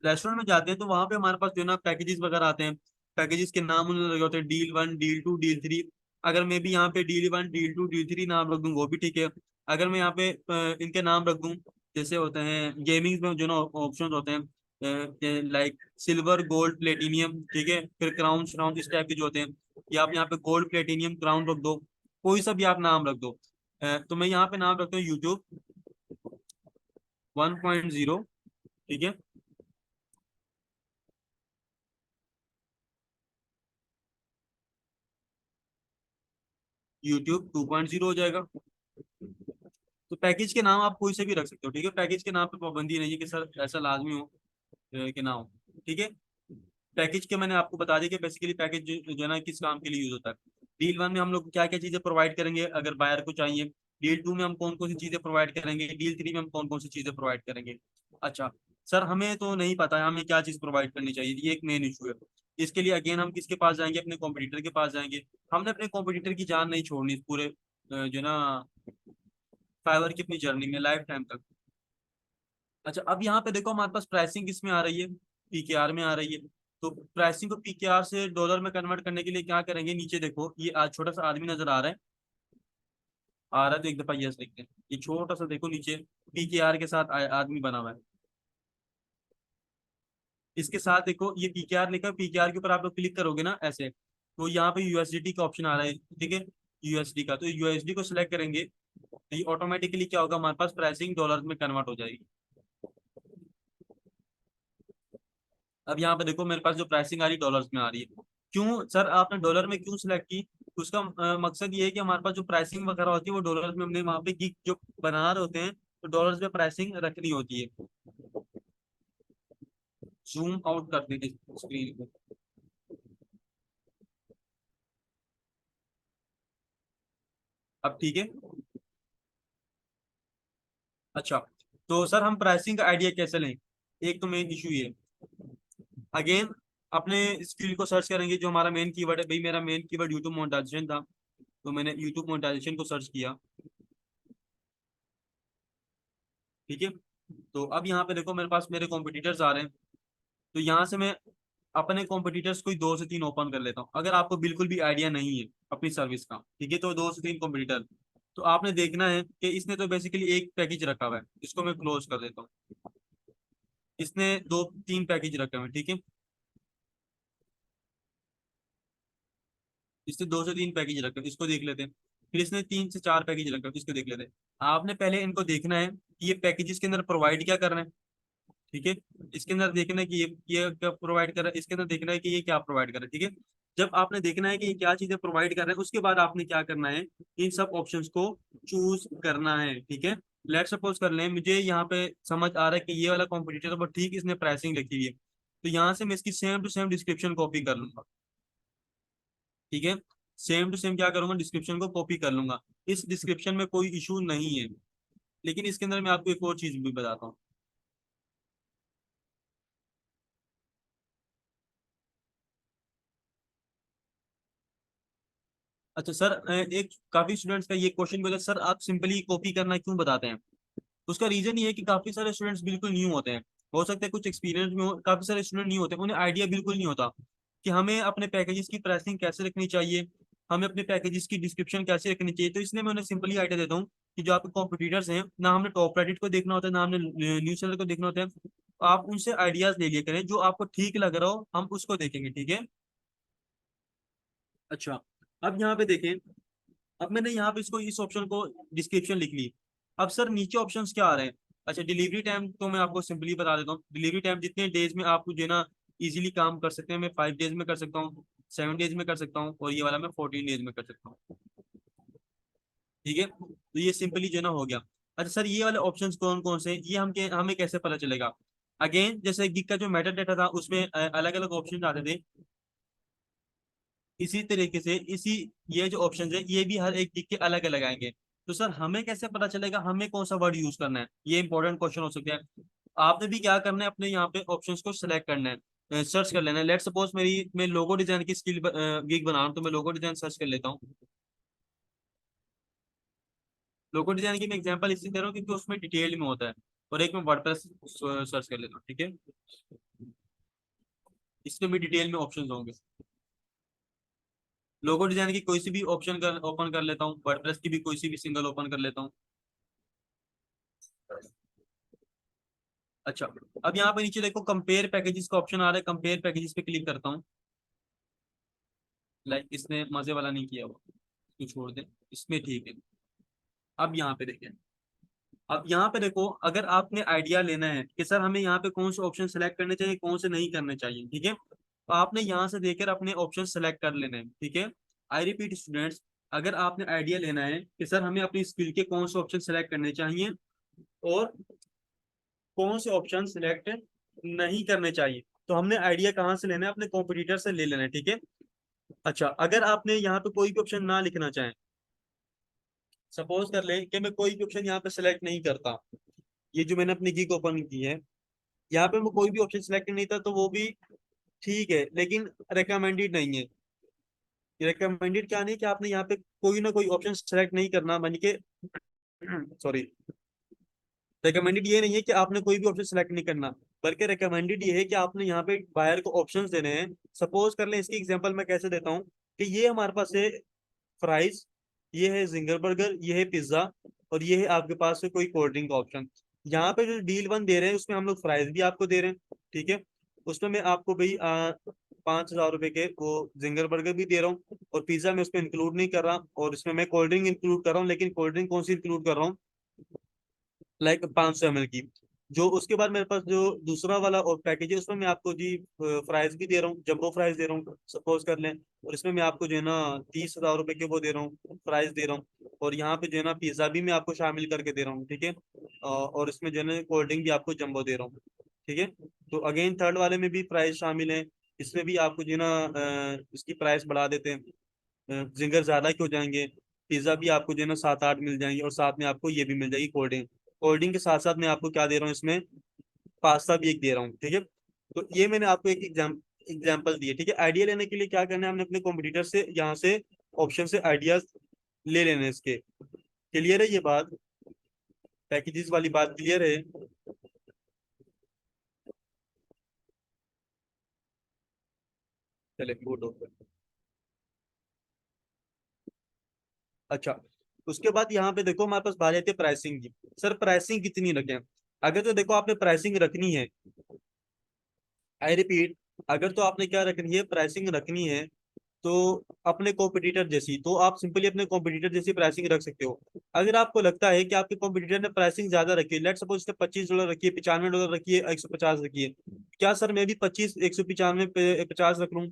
A: रेस्टोरेंट में जाते हैं तो वहां पे हमारे पास जो है ना पैकेजेस वगैरह आते हैं, पैकेजेस के नाम उन्होंने लगे होते हैं, डील 1, डील 2, डील 3। अगर मैं भी यहाँ पे डील 1, डील 2, डील 3 नाम रख दूँ वो भी ठीक है। अगर मैं यहाँ पे इनके नाम रख दूँ, जैसे होते हैं गेमिंग में जो ना ऑप्शन होते हैं, लाइक सिल्वर, गोल्ड, प्लेटिनियम, ठीक है, फिर क्राउन श्राउन, इस टाइप के जो होते हैं, या आप यहाँ पे गोल्ड, प्लेटिनियम, क्राउन रख दो, कोई सा भी आप नाम रख दो। तो मैं यहाँ पे नाम रखता हूँ यूट्यूब 1.0, ठीक है, यूट्यूब 2.0 हो जाएगा। तो पैकेज के नाम आप कोई से भी रख सकते हो, ठीक है, पैकेज के नाम पे पाबंदी नहीं है कि सर ऐसा लाजमी हो कि ना हो, ठीक है। पैकेज के मैंने आपको बता दिया कि बेसिकली पैकेज जो है ना किस काम के लिए यूज होता है। डील 1 में हम लोग क्या क्या चीजें प्रोवाइड करेंगे अगर बायर को चाहिए, डील 2 में हम कौन कौन सी चीजें प्रोवाइड करेंगे, डील 3 में हम कौन कौन सी चीजें प्रोवाइड करेंगे। अच्छा सर, हमें तो नहीं पता है हमें क्या चीज प्रोवाइड करनी चाहिए, ये एक मेन इशू है। इसके लिए अगेन हम किसके पास जाएंगे, अपने कॉम्पिटिटर के पास जाएंगे। हमने अपने कॉम्पिटिटर की जान नहीं छोड़नी इस पूरे जो ना फाइवर की अपनी जर्नी में लाइफ टाइम तक। अच्छा, अब यहाँ पे देखो हमारे पास प्राइसिंग किस में आ रही है, पीकेआर में आ रही है। तो प्राइसिंग को पीकेआर से डॉलर में कन्वर्ट करने के लिए क्या करेंगे, नीचे देखो ये आज छोटा सा आदमी नजर आ रहा है, आ रहा है तो एक दफा यस लिखते हैं। ये छोटा सा देखो नीचे पीकेआर के साथ आदमी बना हुआ है। इसके साथ देखो ये पीकेआर लिखा है, पीकेआर के ऊपर आप लोग क्लिक करोगे ना ऐसे, तो यहाँ पे यूएसडीटी का ऑप्शन आ रहा है, ठीक है, यूएसडी का। तो यूएसडी को सिलेक्ट करेंगे तो ये ऑटोमेटिकली क्या होगा, हमारे पास प्राइसिंग डॉलर में कन्वर्ट हो जाएगी। अब यहाँ पे देखो मेरे पास जो प्राइसिंग आ रही है डॉलर्स में आ रही है। क्यों सर आपने डॉलर में क्यों सिलेक्ट की, उसका मकसद ये है कि हमारे पास जो प्राइसिंग वगैरह होती है वो डॉलर्स में, हमने वहाँ पे गिग जो बना रहे होते हैं तो डॉलर्स में प्राइसिंग रखनी होती है। जूम आउट कर देंगे स्क्रीन को। अब ठीक है। अच्छा, तो सर हम प्राइसिंग का आइडिया कैसे लें, एक तो मेन इशू ये। अगेन अपने स्किल को सर्च करेंगे, जो हमारा मेन कीवर्ड है, भाई मेरा मेन कीवर्ड यूट्यूब मोनेटाइजेशन था, तो मैंने यूट्यूब मोनेटाइजेशन को सर्च किया, ठीक है। तो अब यहाँ पे देखो मेरे पास मेरे कॉम्पिटिटर्स आ रहे हैं, तो यहाँ से मैं अपने कॉम्पिटिटर्स को ही 2 से 3 ओपन कर लेता हूँ। अगर आपको बिल्कुल भी आइडिया नहीं है अपनी सर्विस का, ठीक है, तो 2 से 3 कॉम्पिटिटर, तो आपने देखना है कि इसने तो बेसिकली एक पैकेज रखा हुआ है, इसको मैं क्लोज कर देता हूँ। इसने 2 3 पैकेज रखे हुए हैं, ठीक है, इसने 2 से 3 पैकेज रखे हैं, इसको देख लेते हैं। फिर इसने 3 से 4 पैकेज रखे हैं, इसको देख लेते हैं। आपने पहले इनको देखना है कि ये पैकेजेस के अंदर प्रोवाइड क्या कर रहे हैं, ठीक है। इसके अंदर देखना है कि ये क्या प्रोवाइड कर रहा है, इसके अंदर देखना है कि ये क्या प्रोवाइड कर रहा है, ठीक है। जब आपने देखना है कि ये क्या चीजें प्रोवाइड कर रहे हैं, उसके बाद आपने क्या करना है, इन सब ऑप्शंस को चूज करना है, ठीक है। लेट सपोज कर लें मुझे यहाँ पे समझ आ रहा है कि ये वाला कॉम्पिटिटर तो ठीक इसने प्राइसिंग रखी हुई है, तो यहाँ से मैं इसकी same to same description copy कर लूंगा, ठीक है। सेम टू सेम क्या करूंगा, डिस्क्रिप्शन को कॉपी कर लूंगा। इस डिस्क्रिप्शन में कोई इशू नहीं है, लेकिन इसके अंदर मैं आपको एक और चीज भी बताता हूँ। अच्छा सर, एक काफी स्टूडेंट्स का ये क्वेश्चन भी होता है, सर आप सिंपली कॉपी करना क्यों बताते हैं। उसका रीजन ये है कि काफी सारे स्टूडेंट्स बिल्कुल न्यू होते हैं, हो सकता है कुछ एक्सपीरियंस में हो, काफी सारे स्टूडेंट न्यू होते हैं, उन्हें आइडिया बिल्कुल नहीं होता कि हमें अपने पैकेजेस की प्राइसिंग कैसे रखनी चाहिए, हमें अपने पैकेजेस की डिस्क्रिप्शन कैसे रखनी चाहिए। तो इसलिए मैं उन्हें सिंपली आइडिया देता हूँ कि जो आपके कॉम्पिटिटर्स हैं ना, हमने टॉप रेडिट को देखना होता है ना हमने न्यूज चैनल को देखना होता है, तो आप उनसे आइडियाज ले लिया करें, जो आपको ठीक लग रहा हो हम उसको देखेंगे, ठीक है। अच्छा, अब यहाँ पे देखें, अब मैंने यहाँ पे इसको इस ऑप्शन को डिस्क्रिप्शन लिख ली। अब सर नीचे ऑप्शंस क्या आ रहे हैं। अच्छा, डिलीवरी टाइम तो मैं आपको सिंपली बता देता हूँ, डिलीवरी टाइम जितने डेज में आप जो है ना इजीली काम कर सकते हैं, मैं 5 डेज में कर सकता हूँ, 7 डेज में कर सकता हूँ, और ये वाला मैं 14 डेज में कर सकता हूँ, ठीक है। तो ये सिंपली जो है ना हो गया। अच्छा सर, ये वाले ऑप्शंस कौन कौन से हैं? ये हमें कैसे पता चलेगा। अगेन जैसे गिग का जो मेटा डेटा था उसमें अलग अलग ऑप्शन आते थे, इसी तरीके से इसी ये जो ऑप्शन है ये भी हर एक गिग के अलग अलग आएंगे। तो सर हमें कैसे पता चलेगा हमें कौन सा वर्ड यूज करना है, ये इंपॉर्टेंट क्वेश्चन हो सकता है। आपने भी क्या करना है, अपने यहाँ पे ऑप्शंस को सिलेक्ट करना है, सर्च कर लेना है। लेट सपोज मैं लोगो डिजाइन की स्किल गिग बना रहा हूँ, तो मैं लोगो डिजाइन सर्च कर लेता हूँ। लोगो डिजाइन की मैं एग्जांपल इसलिए दे रहा हूँ क्योंकि उसमें डिटेल में होता है, और एक मैं वर्डप्रेस सर्च कर लेता हूँ, ठीक है। इसमें भी डिटेल में ऑप्शन होंगे। लोगो डिजाइन की कोई सी भी ऑप्शन ओपन कर लेता हूँ, वर्डप्रेस की भी कोई सी भी सिंगल ओपन कर लेता हूँ। अच्छा, अब यहाँ पे नीचे देखो कंपेयर पैकेजेस का ऑप्शन आ रहा है, कंपेयर पैकेजेस पे क्लिक करता हूँ। लाइक इसने मजे वाला नहीं किया वो, इसको छोड़ दे, इसमें ठीक है। अब यहाँ पे देखें, अब यहाँ पे देखो, अगर आपने आइडिया लेना है कि सर हमें यहाँ पे कौन से ऑप्शन सेलेक्ट करने चाहिए कौन से नहीं करने चाहिए, ठीक है, तो आपने यहाँ से देखकर अपने ऑप्शन सेलेक्ट कर लेने हैं, ठीक है। आई रिपीट स्टूडेंट्स, अगर आपने आइडिया लेना है कि सर हमें अपनी स्किल के कौन से ऑप्शन सेलेक्ट करने चाहिए और कौन से ऑप्शन सिलेक्ट नहीं करने चाहिए, तो हमने आइडिया कहाँ से लेना है, अपने कॉम्पिटिटर से ले लेना है, ठीक है। अच्छा, अगर आपने यहाँ पे कोई भी ऑप्शन ना लिखना चाहें, सपोज कर ले कि मैं कोई भी ऑप्शन यहाँ पे सिलेक्ट नहीं करता, ये जो मैंने अपनी गिग ओपन की है, यहाँ पे मैं कोई भी ऑप्शन सिलेक्ट नहीं था, तो वो भी ठीक है, लेकिन रिकमेंडेड नहीं है। रिकमेंडेड क्या नहीं कि आपने यहाँ पे कोई ना कोई ऑप्शन सेलेक्ट नहीं करना, मान के सॉरी, रिकमेंडेड ये नहीं है कि आपने कोई भी ऑप्शन सेलेक्ट नहीं करना, बल्कि रिकमेंडेड ये है कि आपने यहाँ पे बायर को ऑप्शंस देने हैं। सपोज कर लें, इसकी एग्जांपल मैं कैसे देता हूँ कि ये हमारे पास है फ्राइज, ये है जिंगर बर्गर, ये है पिज्जा, और ये है आपके पास है कोई कोल्ड ड्रिंक का ऑप्शन। यहाँ पे जो डील वन दे रहे हैं उसमें हम लोग फ्राइज भी आपको दे रहे हैं, ठीक है। उसमें मैं आपको भाई 5,000 रुपए के वो जिंगर बर्गर भी दे रहा हूँ, और पिज्जा में उसमें इंक्लूड नहीं कर रहा, और इसमें मैं कोल्ड ड्रिंक इंक्लूड कर रहा हूँ, लेकिन कोल्ड ड्रिंक कौन सी इंक्लूड कर रहा हूँ, लाइक 500 ml की। जो उसके बाद मेरे पास जो दूसरा वाला और पैकेज है उसमें मैं आपको जी फ्राइज भी दे रहा हूँ, जंबो फ्राइज दे रहा हूँ सपोज कर लें, और इसमें मैं आपको जो है ना 30,000 रुपए के वो दे रहा हूँ, फ्राइज दे रहा हूँ, और यहाँ पे जो है ना पिज्जा भी मैं आपको शामिल करके दे रहा हूँ, ठीक है। और इसमें जो है ना कोल्ड ड्रिंक भी आपको जंबो दे रहा हूँ, ठीक है। तो अगेन थर्ड वाले में भी प्राइस शामिल है, इसमें भी आपको जो है ना इसकी प्राइस बढ़ा देते हैं, जिंगर ज्यादा के हो जाएंगे, पिज्जा भी आपको जो है ना 7-8 मिल जाएंगे, और साथ में आपको ये भी मिल जाएगी कोल्ड ड्रिंक। कोल्ड ड्रिंक के साथ साथ मैं आपको क्या दे रहा हूँ इसमें, पास्ता भी एक दे रहा हूँ, ठीक है। तो ये मैंने आपको एक एग्जाम्पल दिए, ठीक है। आइडिया लेने के लिए क्या करना है, हमने अपने कॉम्पिटिटर से यहाँ से ऑप्शन से आइडियाज ले लेने हैं इसके। क्लियर है ये बात, पैकेजेस वाली बात क्लियर है। चले गुड हो गया। अच्छा, उसके बाद यहाँ पे देखो हमारे पास बात आती है प्राइसिंग की। सर प्राइसिंग कितनी रखें? अगर तो देखो आपने प्राइसिंग रखनी है, आई रिपीट, अगर तो आपने क्या रखनी है, प्राइसिंग रखनी है, तो अपने कॉम्पिटिटर जैसी, तो आप सिंपली अपने कॉम्पिटिटर जैसी प्राइसिंग रख सकते हो। अगर आपको लगता है कि आपके कॉम्पिटिटर ने प्राइसिंग ज्यादा रखी है, लेट सपोज उसने $25 रखी है, $95 रखी है, 150 रखी है, क्या सर मैं भी 25, 195 पे 50 रख लूँ?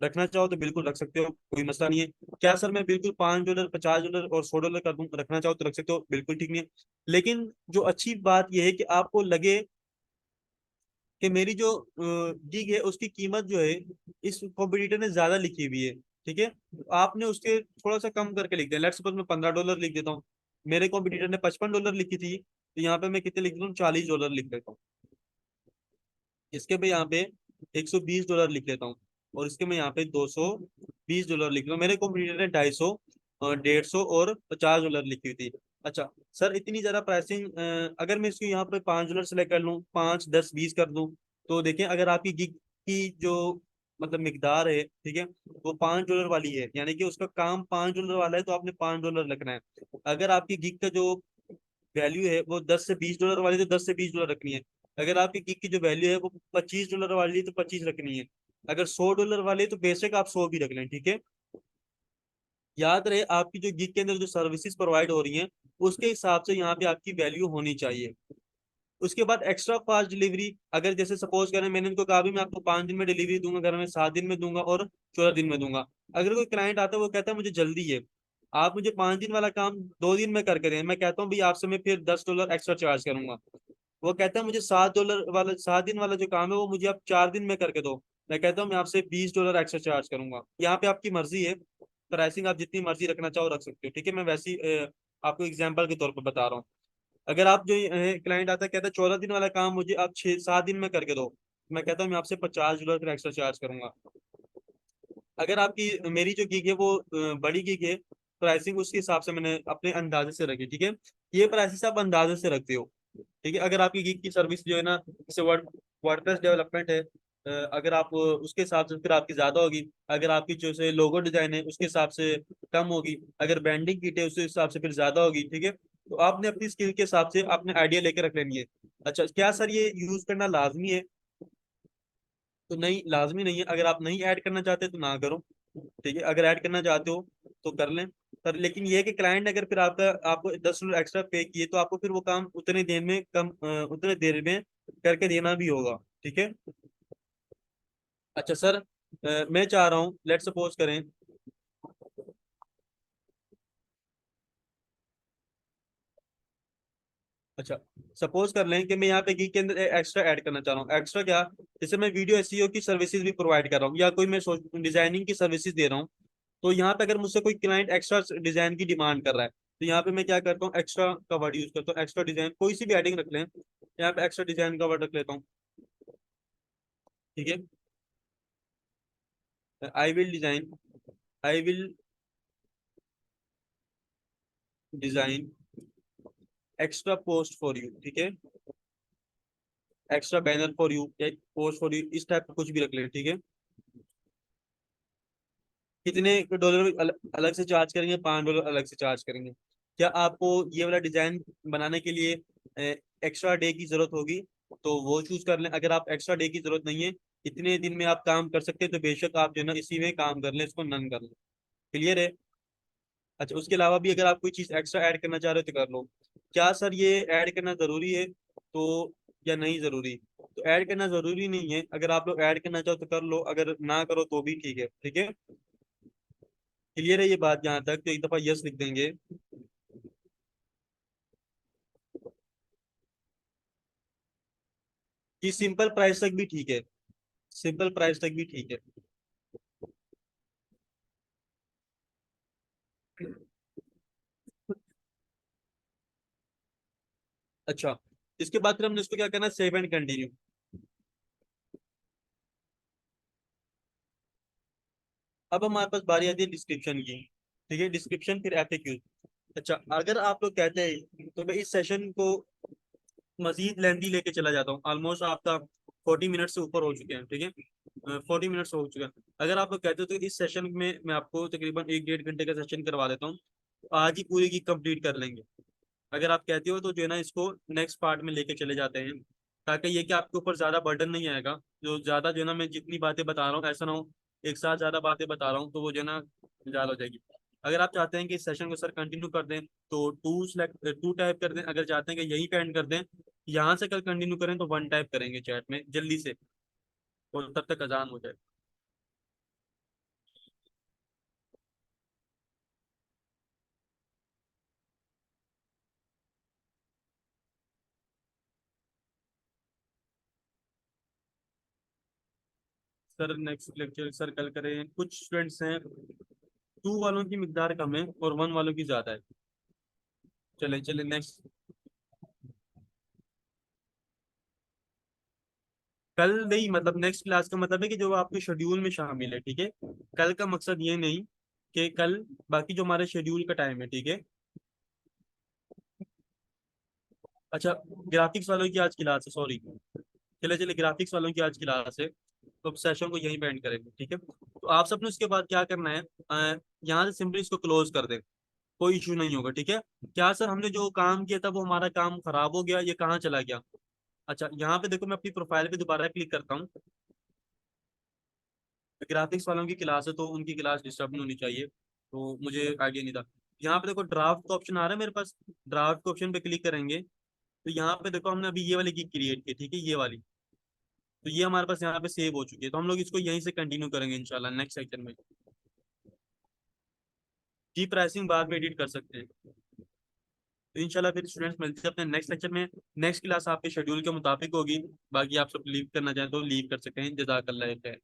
A: रखना चाहो तो बिल्कुल रख सकते हो, कोई मसला नहीं है। क्या सर मैं बिल्कुल $5, $50 और $100 कर दूं? रखना चाहो तो रख सकते हो, बिल्कुल ठीक नहीं है। लेकिन जो अच्छी बात यह है कि आपको लगे कि मेरी जो गिग है उसकी कीमत जो है इस कॉम्पिटिटर ने ज्यादा लिखी हुई है, ठीक है, तो आपने उसके थोड़ा सा कम करके लिख दिया। लेट्स सपोज मैं $15 लिख देता हूँ, मेरे कॉम्पिटिटर ने $55 लिखी थी, तो यहाँ पे मैं कितने लिख देता हूँ, $40 लिख देता हूँ। इसके पे यहाँ पे $120 लिख लेता हूँ, और इसके मैं यहाँ पे $220 लिख रहा हूँ। मेरे कॉम्पिटिटर ने 250, 150 और $50 लिखी हुई थी। अच्छा सर, इतनी ज्यादा प्राइसिंग, अगर मैं इसको यहाँ पे $5 सेलेक्ट कर लूँ, 5, 10, 20 कर दूँ, तो देखें अगर आपकी गिग की जो मतलब मिकदार है, ठीक है, वो $5 वाली है, यानी कि उसका काम $5 वाला है, तो आपने $5 रखना है। अगर आपकी गिग का जो वैल्यू है वो $10 से $20 वाली, तो $10 से $20 रखनी है। अगर आपकी गिग की जो वैल्यू है वो $25 वाली है, तो 25 रखनी है। अगर $100 वाली है तो बेशक आप 100 भी रख लें, ठीक है। याद रहे आपकी जो गिग के अंदर जो सर्विसेज प्रोवाइड हो रही हैं उसके हिसाब से यहाँ पे आपकी वैल्यू होनी चाहिए। उसके बाद एक्स्ट्रा फास्ट डिलीवरी, अगर जैसे सपोज करें मैंने इनको कहा भी मैं आपको 5 दिन में डिलीवरी दूंगा, घर में 7 दिन में दूंगा और 14 दिन में दूंगा। अगर कोई क्लाइंट आता है वो कहता है मुझे जल्दी है, आप मुझे 5 दिन वाला काम 2 दिन में करके दें, मैं कहता हूँ भाई आपसे मैं फिर $10 एक्स्ट्रा चार्ज करूंगा। वो कहता है मुझे $7 वाला, 7 दिन वाला जो काम है वो मुझे आप 4 दिन में करके दो, मैं कहता हूँ मैं आपसे $20 एक्स्ट्रा चार्ज करूंगा। यहाँ पे आपकी मर्जी है, प्राइसिंग आप जितनी मर्जी रखना चाहो रख सकते हो, ठीक है। मैं वैसी आपको एग्जाम्पल के तौर पर बता रहा हूँ। अगर आप जो क्लाइंट आता है कहता है 14 दिन वाला काम मुझे आप 6-7 दिन में करके दो, मैं कहता हूँ मैं आपसे $50 फिर एक्स्ट्रा चार्ज करूंगा। अगर आपकी मेरी जो गिग है वो बड़ी गिग है, प्राइसिंग उसके हिसाब से मैंने अपने अंदाजे से रखी, ठीक है। ये प्राइसेस आप अंदाजे से रखते हो, ठीक है। अगर आपकी गिग की सर्विस जो है ना, जैसे वर्डप्रेस डेवलपमेंट है, अगर आप उसके हिसाब से फिर आपकी ज्यादा होगी। अगर आपकी जो से लोगो डिजाइन है उसके हिसाब से कम होगी। अगर ब्रांडिंग किट है उसके हिसाब से फिर ज्यादा होगी, ठीक है। तो आपने अपनी स्किल के हिसाब से आपने आइडिया लेकर रख लेनी है। अच्छा क्या सर ये यूज करना लाजमी है? तो नहीं, लाजमी नहीं है। अगर आप नहीं ऐड करना चाहते तो ना करो, ठीक है। अगर ऐड करना चाहते हो तो कर लें। पर लेकिन ये है कि क्लाइंट अगर फिर आपका आपको $10 एक्स्ट्रा पे किए तो आपको फिर वो काम उतने देर में उतने देर में करके देना भी होगा, ठीक है। अच्छा सर, मैं चाह रहा हूँ लेट सपोज करें, अच्छा सपोज कर लें कि मैं यहाँ पे गीक के अंदर एक्स्ट्रा ऐड करना चाह रहा हूँ। एक्स्ट्रा क्या? जैसे मैं वीडियो एसईओ की सर्विसेज भी प्रोवाइड कर रहा हूँ, या कोई मैं डिजाइनिंग की सर्विसेज दे रहा हूँ, तो यहाँ पे अगर मुझसे कोई क्लाइंट एक्स्ट्रा डिजाइन की डिमांड कर रहा है, तो यहाँ पे मैं क्या करता हूँ, एक्स्ट्रा का वर्ड यूज करता हूँ। एक्स्ट्रा डिजाइन कोई सी भी हेडिंग रख लें, यहाँ पे एक्स्ट्रा डिजाइन का वर्ड रख लेता हूँ, ठीक है। I will design, I will design extra post for you, ठीक है, एक्स्ट्रा बैनर फॉर यू या पोस्ट फॉर यू, इस टाइप का कुछ भी रख ले, ठीक है। कितने डॉलर अलग से चार्ज करेंगे? $5 अलग से चार्ज करेंगे। क्या आपको ये वाला डिजाइन बनाने के लिए एक्स्ट्रा डे की जरूरत होगी तो वो चूज कर लें। अगर आप एक्स्ट्रा डे की जरूरत नहीं है, इतने दिन में आप काम कर सकते हैं, तो बेशक आप जो है ना इसी में काम कर लें, इसको नन कर लें। क्लियर है? अच्छा, उसके अलावा भी अगर आप कोई चीज एक्स्ट्रा ऐड करना चाह रहे हो तो कर लो। क्या सर ये ऐड करना जरूरी है तो, या नहीं जरूरी? तो ऐड करना जरूरी नहीं है, अगर आप लोग ऐड करना चाहो तो कर लो, अगर ना करो तो भी ठीक है, ठीक है। क्लियर है ये बात? यहाँ तक तो एक दफा यस लिख देंगे। कि सिंपल प्राइस तक भी ठीक है, सिंपल प्राइस तक भी ठीक है। अच्छा, इसके बाद फिर हमने इसको क्या करना है, सेव एंड कंटिन्यू। अब हमारे पास बारी आती है डिस्क्रिप्शन की, ठीक है, डिस्क्रिप्शन फिर एफएक्यू। अच्छा, अगर आप लोग कहते हैं तो मैं इस सेशन को मजीद लेंथी लेके चला जाता हूँ। ऑलमोस्ट आपका 40 मिनट से ऊपर हो चुके हैं, ठीक है, 40 मिनट्स हो चुका है। अगर आप लोग कहते हो तो इस सेशन में मैं आपको तकरीबन 1-1.5 घंटे का सेशन करवा देता हूँ, तो आज ही पूरी की कंप्लीट कर लेंगे। अगर आप कहते हो तो जो है ना इसको नेक्स्ट पार्ट में लेके चले जाते हैं, ताकि ये कि आपके ऊपर ज्यादा बर्डन नहीं आएगा। जो ज्यादा जो है ना मैं जितनी बातें बता रहा हूँ, ऐसा ना हो एक साथ ज्यादा बातें बता रहा हूँ तो वो जो है ना ज्यादा हो जाएगी। अगर आप चाहते हैं कि इस सेशन को सर कंटिन्यू कर दें तो टू टाइप कर दें। अगर चाहते हैं कि यहीं पे एंड कर दें, यहाँ से कल कंटिन्यू करें, तो 1 टाइप करेंगे चैट में जल्दी से, और तब तक अजान हो जाए। सर नेक्स्ट लेक्चर सर कल करें, कुछ स्टूडेंट्स हैं 2 वालों की मिकदार कम है और 1 वालों की ज्यादा है। चले चले नेक्स्ट। कल नहीं, मतलब नेक्स्ट क्लास का मतलब है कि जो आपके शेड्यूल में शामिल है, ठीक है। कल का मकसद ये नहीं कि कल, बाकी जो हमारे शेड्यूल का टाइम है, ठीक है। अच्छा, ग्राफिक्स वालों की आज क्लास है, सॉरी। चले चले, ग्राफिक्स वालों की आज क्लास है, तो सेशन को यहीं पे एंड करेंगे, ठीक है। तो आप सबने उसके बाद क्या करना है, यहाँ से सिंपली इसको क्लोज कर दें, कोई इशू नहीं होगा, ठीक है। क्या सर हमने जो काम किया था वो हमारा काम खराब हो गया, ये कहाँ चला गया? अच्छा, यहाँ पे देखो, मैं अपनी प्रोफाइल पे दोबारा क्लिक करता हूँ। ग्राफिक्स वालों की क्लास है तो उनकी क्लास डिस्टर्ब नहीं होनी चाहिए, तो मुझे आइडिया नहीं था। यहाँ पे देखो ड्राफ्ट का ऑप्शन आ रहा है मेरे पास, ड्राफ्ट के ऑप्शन पे क्लिक करेंगे तो यहाँ पे देखो हमने अभी ये वाली की क्रिएट की, ठीक है, ये वाली। तो ये हमारे पास यहाँ पे सेव हो चुकी है, तो हम लोग इसको यहीं से कंटिन्यू करेंगे इंशाल्लाह नेक्स्ट सेक्शन में। जी, प्राइसिंग बाद में एडिट कर सकते हैं। तो इंशाल्लाह फिर स्टूडेंट्स मिलते हैं अपने नेक्स्ट लेक्चर में। नेक्स्ट क्लास आपके शेड्यूल के मुताबिक होगी, बाकी आप सब लीव करना चाहें तो लीव कर सकते हैं। जज़ाकल्लाह खैर।